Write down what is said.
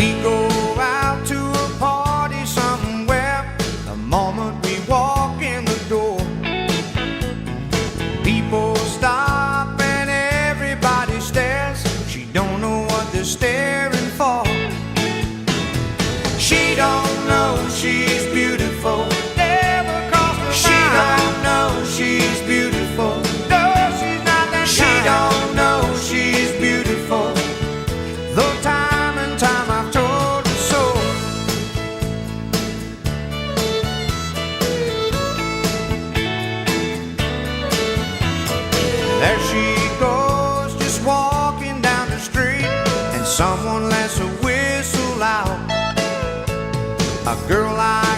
We go out to a party somewhere. The moment we walk in the door, people stop and everybody stares. She don't know what they're staring for. She don't know she's beautiful. Never crossed her mind. She don't know she's beautiful. No, she's not that kind. She don't know she's beautiful. Though time and time I've told her so. There she goes, just walking down the street, and someone lets a whistle out. A girl I